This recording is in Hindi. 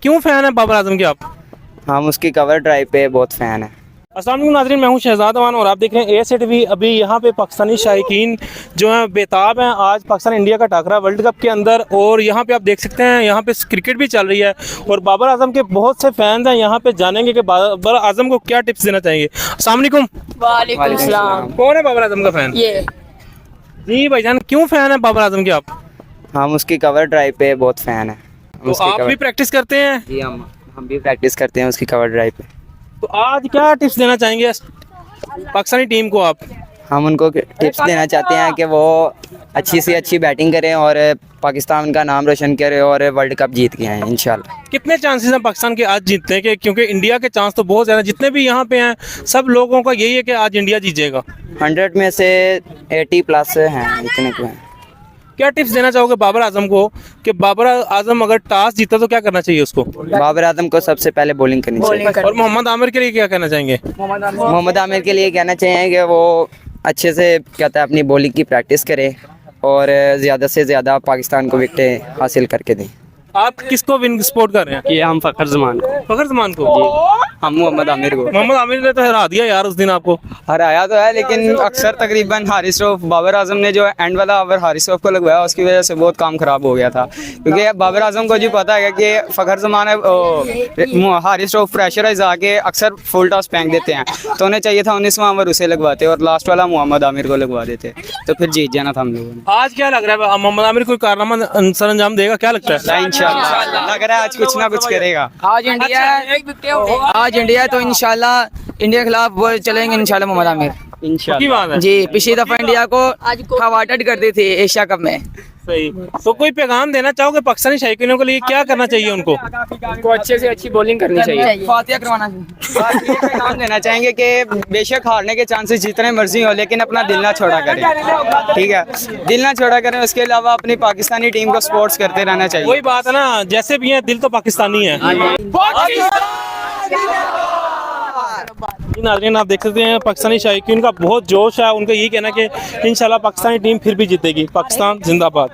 क्यों फैन है बाबर आजम के आप? हम उसकी कवर ड्राइव पे बहुत फ़ैन है। अस्सलाम वालेकुम नाज़रीन, मैं हूं शहजाद अमान और आप देख रहे हैं एएसए टीवी। अभी यहाँ पे पाकिस्तानी शायकीन जो हैं बेताब हैं आज पाकिस्तान इंडिया का टाकरा वर्ल्ड कप के अंदर। और यहाँ पे आप देख सकते हैं यहाँ पे क्रिकेट भी चल रही है और बाबर आजम के बहुत से फैंस हैं। यहाँ पे जानेंगे कि बाबर आजम को क्या टिप्स देना चाहेंगे। अस्सलाम वालेकुम। वालेकुम सलाम। कौन है बाबर आजम का फैन? ये जी भाईजान, क्यों फैन है बाबर आजम के आप? हम उसकी कवर ड्राइव पे बहुत फ़ैन है। तो आप भी प्रैक्टिस करते हैं? जी हम भी प्रैक्टिस करते हैं उसकी कवर ड्राइव पे। तो आज क्या टिप्स देना चाहेंगे पाकिस्तानी टीम को आप? हम उनको टिप्स देना चाहते हैं कि वो अच्छी से अच्छी बैटिंग करें और पाकिस्तान का नाम रोशन करें और वर्ल्ड कप जीत के आएँ इंशाल्लाह। कितने चांसेस हैं पाकिस्तान के आज जीतने के? क्योंकि इंडिया के चांस तो बहुत ज़्यादा, जितने भी यहाँ पे हैं सब लोगों का यही है कि आज इंडिया जीतेगा। 100 में से 80+ हैं, इतने को हैं। क्या टिप्स देना चाहोगे बाबर आजम को कि बाबर आजम अगर टॉस जीता तो क्या करना चाहिए उसको? बाबर आजम को सबसे पहले बॉलिंग करनी चाहिए। और मोहम्मद आमिर के लिए क्या कहना चाहेंगे? मोहम्मद आमिर के लिए कहना चाहिए कि वो अच्छे से कहता है अपनी बॉलिंग की प्रैक्टिस करे और ज़्यादा से ज़्यादा पाकिस्तान को विकेटें हासिल करके दें। आप किसको विन सपोर्ट कर रहे हैं? ये हम फ़खर जमान को। फखर जमान को? हम मोहम्मद आमिर को। मोहम्मद आमिर ने तो हरा दिया यार उस दिन आपको। हराया तो है, लेकिन अक्सर तकरीबन हारिस रऊफ, बाबर आजम ने जो एंड वाला ओवर हारिस रऊफ को लगवाया उसकी वजह से बहुत काम खराब हो गया था। क्योंकि बाबर आजम को जी पता है कि फ़खर जमान हारिस रऊफ प्रेशराइज आके अक्सर फुल टॉस फेंक देते हैं, तो उन्हें चाहिए था 19वां ओवर उसे लगवाते और लास्ट वाला मोहम्मद आमिर को लगवा देते, तो फिर जीत जाना था हम लोगों ने। आज क्या लग रहा है मोहम्मद आमिर कोई कारनामा सर अंजाम देगा, क्या लगता है? इंशाल्लाह लग रहा है आज कुछ ना कुछ करेगा। आज इंडिया है तो इंशाल्लाह इंडिया के खिलाफ वो चलेंगे इंशाल्लाह मोहम्मद आमिर। की बात है। जी, पिछली दफा इंडिया को खवाटट कर दी थी एशिया कप में। सही। तो कोई पैगाम देना चाहोगे पाकिस्तानी शायकीनों के लिए, क्या करना चाहिए उनको? अच्छे से अच्छी बॉलिंग करनी चाहिए। फातिहा करवाना चाहिए। पैगाम देना चाहेंगे कि बेशक हारने के चांसेस जितने मर्जी हो, लेकिन अपना दिल ना छोड़ा करें। ठीक है, दिल ना छोड़ा करें। उसके अलावा अपनी पाकिस्तानी टीम को सपोर्ट्स करते रहना चाहिए। वही बात है ना, जैसे भी है दिल तो पाकिस्तानी है। नाज़रीन आप देख सकते हैं पाकिस्तानी शायकीन का बहुत जोश है। उनका यही कहना है कि इंशाल्लाह पाकिस्तानी टीम फिर भी जीतेगी। पाकिस्तान जिंदाबाद।